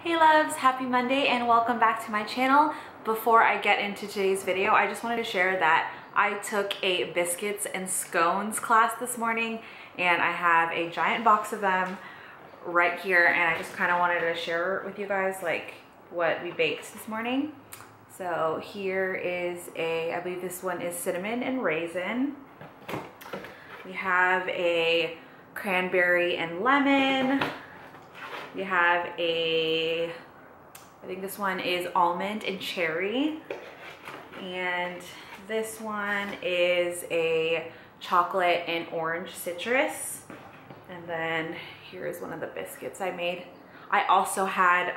Hey loves, happy Monday and welcome back to my channel. Before I get into today's video, I just wanted to share that I took a biscuits and scones class this morning and I have a giant box of them right here, and I just kind of wanted to share with you guys like what we baked this morning. So here is I believe this one is cinnamon and raisin. We have a cranberry and lemon. We have I think this one is almond and cherry. And this one is a chocolate and orange citrus. And then here's one of the biscuits I made. I also had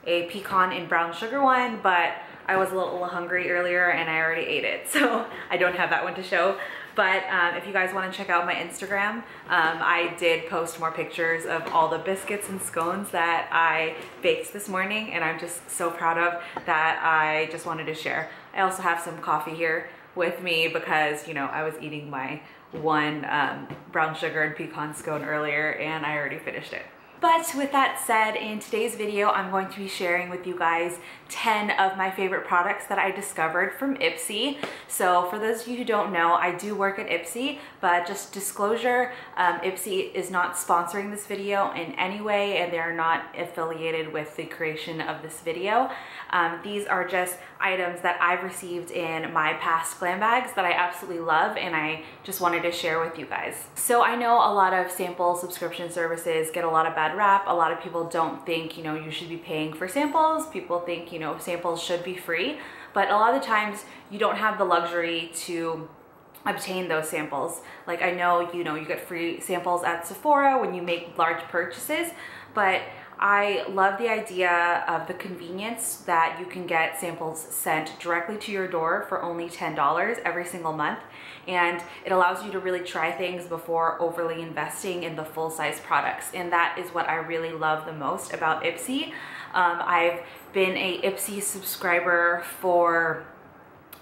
a pecan and brown sugar one, but I was a little hungry earlier and I already ate it, so I don't have that one to show. But if you guys want to check out my Instagram, I did post more pictures of all the biscuits and scones that I baked this morning, and I'm just so proud of that. I just wanted to share. I also have some coffee here with me because, you know, I was eating my one brown sugar and pecan scone earlier and I already finished it. But with that said, in today's video, I'm going to be sharing with you guys 10 of my favorite products that I discovered from Ipsy. So for those of you who don't know, I do work at Ipsy, but just disclosure, Ipsy is not sponsoring this video in any way, and they're not affiliated with the creation of this video. These are just items that I've received in my past glam bags that I absolutely love, and I just wanted to share with you guys. So I know a lot of sample subscription services get a lot of bad rap. A lot of people don't think, you know, you should be paying for samples. People think, you know, samples should be free, but a lot of the times you don't have the luxury to obtain those samples. Like, I know, you know, you get free samples at Sephora when you make large purchases, but I love the idea of the convenience that you can get samples sent directly to your door for only $10 every single month. And it allows you to really try things before overly investing in the full-size products. And that is what I really love the most about Ipsy. I've been a Ipsy subscriber for,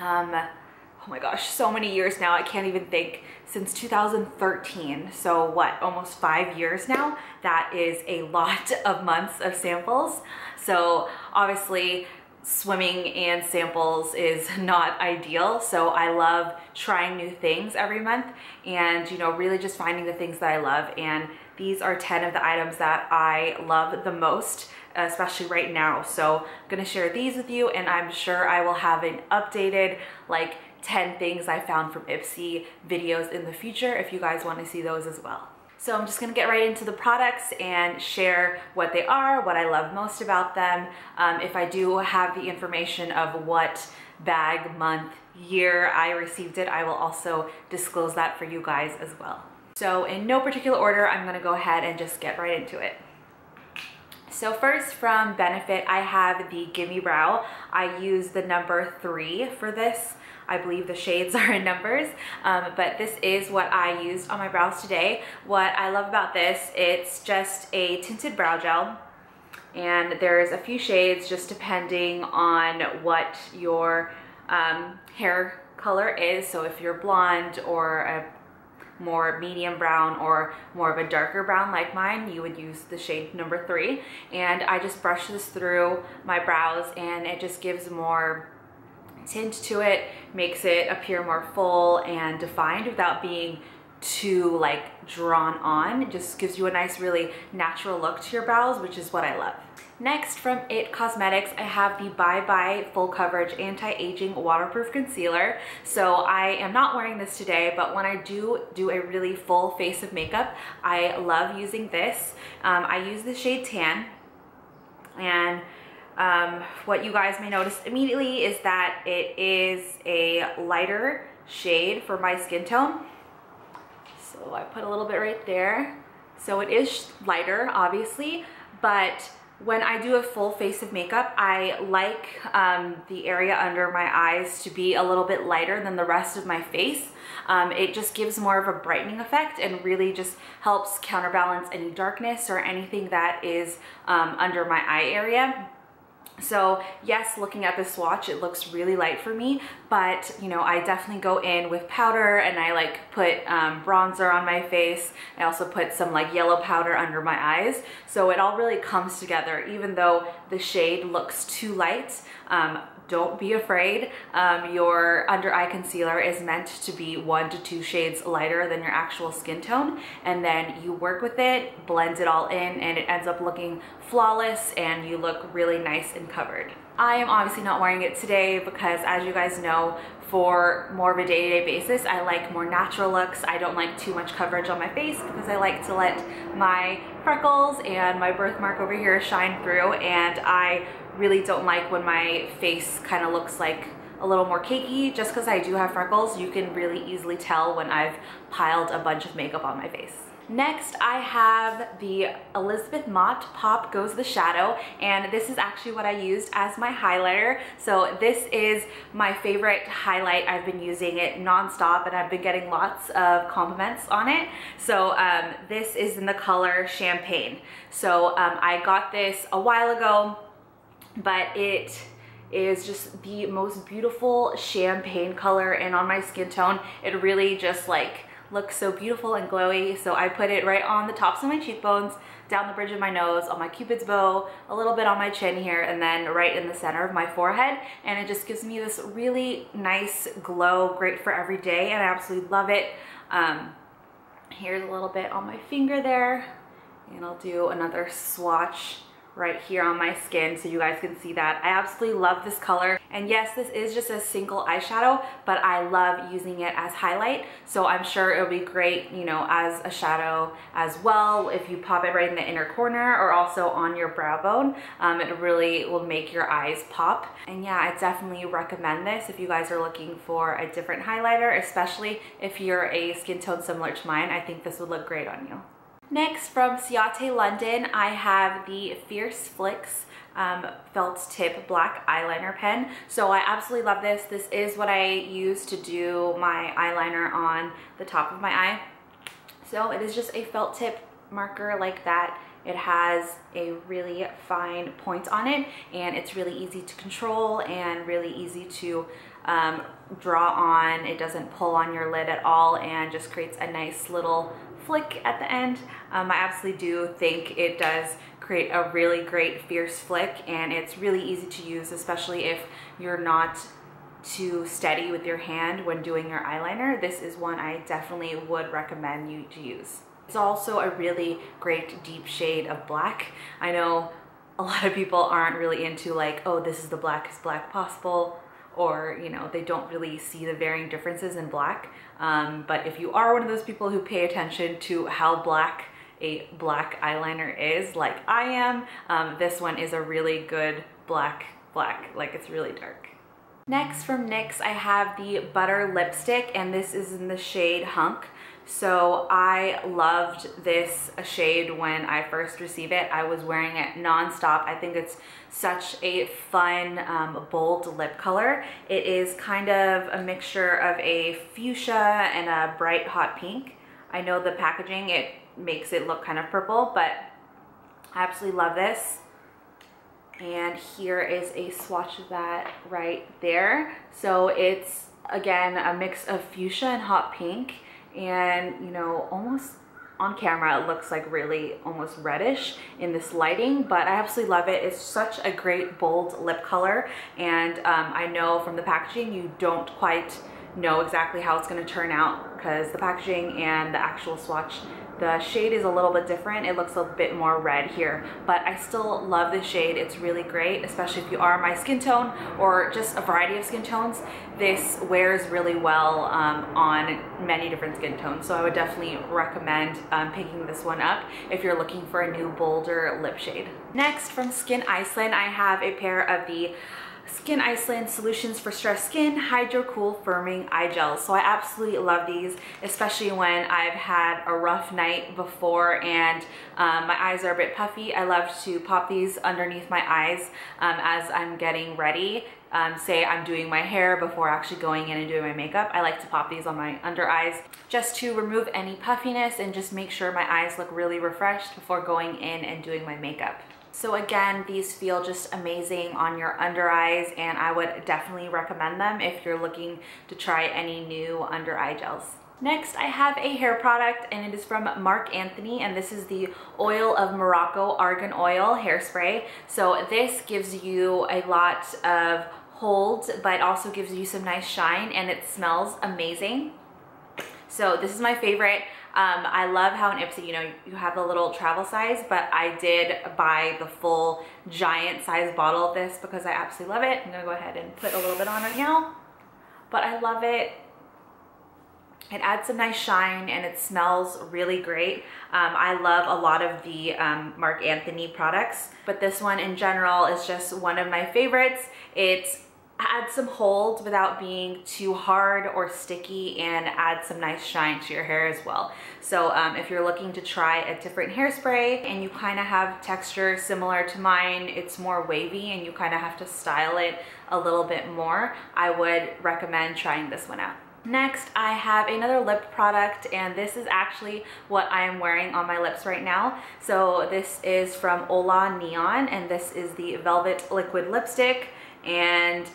oh my gosh, so many years now. I can't even think. Since 2013, so what, almost 5 years now? That is a lot of months of samples. So obviously swimming in samples is not ideal, so I love trying new things every month and, you know, really just finding the things that I love. And these are 10 of the items that I love the most, especially right now. So I'm gonna share these with you, and I'm sure I will have an updated like 10 things I found from Ipsy videos in the future if you guys want to see those as well. So I'm just gonna get right into the products and share what they are, what I love most about them. If I do have the information of what bag, month, year I received it, I will also disclose that for you guys as well. So in no particular order, I'm gonna go ahead and just get right into it. So first, from Benefit, I have the Gimme Brow. I use the number 3 for this. I believe the shades are in numbers, but this is what I used on my brows today. What I love about this, it's just a tinted brow gel, and there's a few shades just depending on what your hair color is. So if you're blonde or a more medium brown or more of a darker brown like mine, you would use the shade number 3. And I just brush this through my brows and it just gives more tint to it, makes it appear more full and defined without being too like drawn on. It just gives you a nice, really natural look to your brows, which is what I love. Next, from IT Cosmetics, I have the Bye Bye Full Coverage Anti-Aging Waterproof Concealer. So I am not wearing this today, but when I do a really full face of makeup, I love using this. I use the shade Tan, and what you guys may notice immediately is that it is a lighter shade for my skin tone. So I put a little bit right there. So it is lighter, obviously, but when I do a full face of makeup, I like the area under my eyes to be a little bit lighter than the rest of my face. It just gives more of a brightening effect and really just helps counterbalance any darkness or anything that is under my eye area. So yes, looking at the swatch, it looks really light for me, but you know, I definitely go in with powder, and I like put bronzer on my face. I also put some like yellow powder under my eyes. So it all really comes together, even though the shade looks too light. Don't be afraid. Your under eye concealer is meant to be 1 to 2 shades lighter than your actual skin tone, and then you work with it, blend it all in, and it ends up looking flawless, and you look really nice and covered. I am obviously not wearing it today because, as you guys know, for more of a day-to-day basis, I like more natural looks. I don't like too much coverage on my face because I like to let my freckles and my birthmark over here shine through, and I really don't like when my face kind of looks like a little more cakey. Just because I do have freckles, you can really easily tell when I've piled a bunch of makeup on my face. Next, I have the Elizabeth Mott Pop Goes the Shadow, and this is actually what I used as my highlighter. So this is my favorite highlight. I've been using it non-stop, and I've been getting lots of compliments on it. So this is in the color Champagne. So I got this a while ago, but it is just the most beautiful champagne color, and on my skin tone, it really just like looks so beautiful and glowy. So I put it right on the tops of my cheekbones, down the bridge of my nose, on my cupid's bow, a little bit on my chin here, and then right in the center of my forehead. And it just gives me this really nice glow, great for every day, and I absolutely love it. Here's a little bit on my finger there, and I'll do another swatch right here on my skin so you guys can see that. I absolutely love this color, and yes, this is just a single eyeshadow, but I love using it as highlight, so I'm sure it'll be great, you know, as a shadow as well if you pop it right in the inner corner or also on your brow bone. It really will make your eyes pop. And yeah, I definitely recommend this if you guys are looking for a different highlighter, especially if you're a skin tone similar to mine. I think this would look great on you. Next, from CIATE London, I have the Fierce Flicks felt tip black eyeliner pen. So I absolutely love this. This is what I use to do my eyeliner on the top of my eye. So it is just a felt tip marker like that. It has a really fine point on it, and it's really easy to control and really easy to draw on. It doesn't pull on your lid at all, and just creates a nice little flick at the end. I absolutely do think it does create a really great fierce flick, and it's really easy to use, especially if you're not too steady with your hand when doing your eyeliner. This is one I definitely would recommend you to use. It's also a really great deep shade of black. I know a lot of people aren't really into like, oh, this is the blackest black possible, or you know, they don't really see the varying differences in black. But if you are one of those people who pay attention to how black a black eyeliner is, like I am, this one is a really good black, like it's really dark. Next, from NYX, I have the Butter Lipstick, and this is in the shade HUNK. So I loved this shade when I first received it. I was wearing it non-stop. I think it's such a fun, bold lip color. It is kind of a mixture of a fuchsia and a bright hot pink. I know the packaging, it makes it look kind of purple, but I absolutely love this. And here is a swatch of that right there. So it's, again, a mix of fuchsia and hot pink. And you know, almost on camera it looks like really almost reddish in this lighting, but I absolutely love it. It's such a great bold lip color, and I know from the packaging you don't quite know exactly how it's going to turn out because the packaging and the actual swatch, the shade is a little bit different. It looks a bit more red here, but I still love this shade. It's really great, especially if you are my skin tone or just a variety of skin tones. This wears really well on many different skin tones, so I would definitely recommend picking this one up if you're looking for a new bolder lip shade. Next, from SKYN Iceland, I have a pair of the SKYN Iceland Solutions for Stressed Skin Hydro Cool Firming Eye Gels. So I absolutely love these, especially when I've had a rough night before and my eyes are a bit puffy. I love to pop these underneath my eyes as I'm getting ready. Say I'm doing my hair before actually going in and doing my makeup. I like to pop these on my under eyes just to remove any puffiness and just make sure my eyes look really refreshed before going in and doing my makeup. So again, these feel just amazing on your under eyes, and I would definitely recommend them if you're looking to try any new under eye gels. Next, I have a hair product, and it is from Marc Anthony, and this is the Oil of Morocco Argan Oil Hairspray. So this gives you a lot of hold, but also gives you some nice shine, and it smells amazing. So this is my favorite. I love how in Ipsy, you know, you have the little travel size, but I did buy the full giant size bottle of this because I absolutely love it. I'm gonna go ahead and put a little bit on right now, but I love it. It adds some nice shine and it smells really great. I love a lot of the Marc Anthony products, but this one in general is just one of my favorites. It adds some hold without being too hard or sticky, and adds some nice shine to your hair as well. So if you're looking to try a different hairspray and you kind of have texture similar to mine, it's more wavy and you kind of have to style it a little bit more, I would recommend trying this one out. Next, I have another lip product, and this is actually what I am wearing on my lips right now. So this is from HOLA Neon, and this is the Velvet Liquid Lipstick, and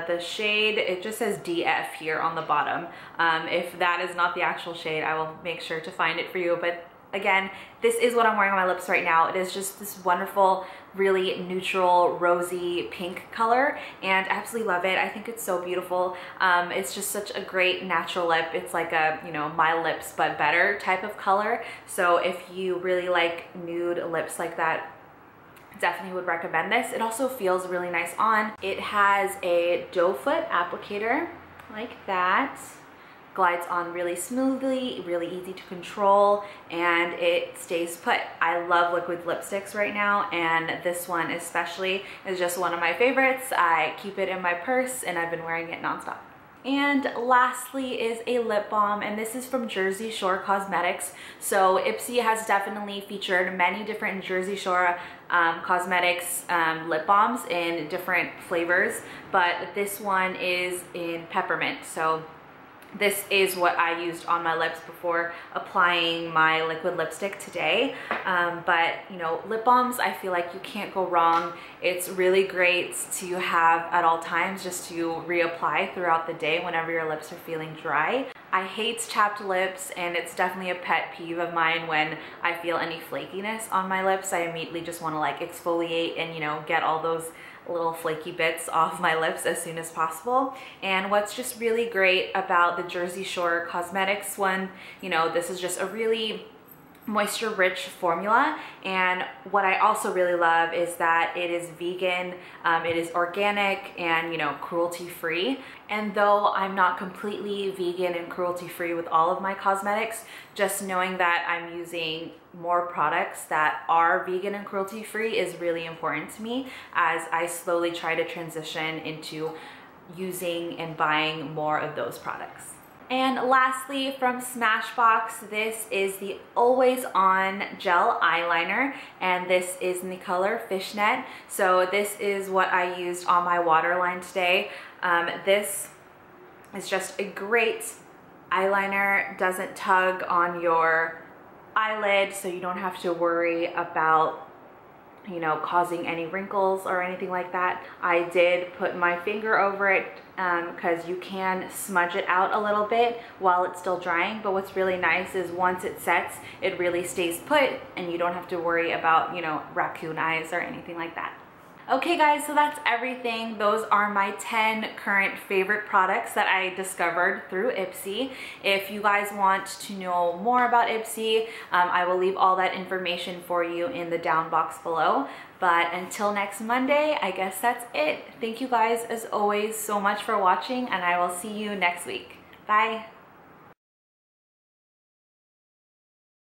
the shade, it just says DF here on the bottom. If that is not the actual shade, I will make sure to find it for you, but again, this is what I'm wearing on my lips right now. It is just this wonderful, really neutral, rosy pink color, and I absolutely love it. I think it's so beautiful. It's just such a great natural lip. It's like a, you know, my lips but better type of color. So if you really like nude lips like that, definitely would recommend this. It also feels really nice on. It has a doe foot applicator like that. Glides on really smoothly, really easy to control, and it stays put. I love liquid lipsticks right now, and this one especially is just one of my favorites. I keep it in my purse and I've been wearing it nonstop. And lastly is a lip balm, and this is from Jersey Shore Cosmetics. So Ipsy has definitely featured many different Jersey Shore cosmetics lip balms in different flavors, but this one is in peppermint. So this is what I used on my lips before applying my liquid lipstick today. But you know, lip balms, I feel like you can't go wrong. It's really great to have at all times, just to reapply throughout the day whenever your lips are feeling dry. I hate chapped lips, and it's definitely a pet peeve of mine when I feel any flakiness on my lips. I immediately just want to like exfoliate and, you know, get all those little flaky bits off my lips as soon as possible. And what's just really great about the Jersey Shore Cosmetics one, you know, this is just a really moisture rich formula, and what I also really love is that it is vegan, it is organic, and you know, cruelty free. And though I'm not completely vegan and cruelty free with all of my cosmetics, just knowing that I'm using more products that are vegan and cruelty free is really important to me as I slowly try to transition into using and buying more of those products. And lastly, from Smashbox, this is the Always On Gel Eyeliner, and this is in the color Fishnet. So this is what I used on my waterline today. This is just a great eyeliner, doesn't tug on your eyelid, so you don't have to worry about, you know, causing any wrinkles or anything like that. I did put my finger over it because you can smudge it out a little bit while it's still drying, but what's really nice is once it sets, it really stays put and you don't have to worry about, you know, raccoon eyes or anything like that. Okay guys, so that's everything. Those are my 10 current favorite products that I discovered through Ipsy. If you guys want to know more about Ipsy, I will leave all that information for you in the down box below. But until next Monday, I guess that's it. Thank you guys as always so much for watching, and I will see you next week. Bye.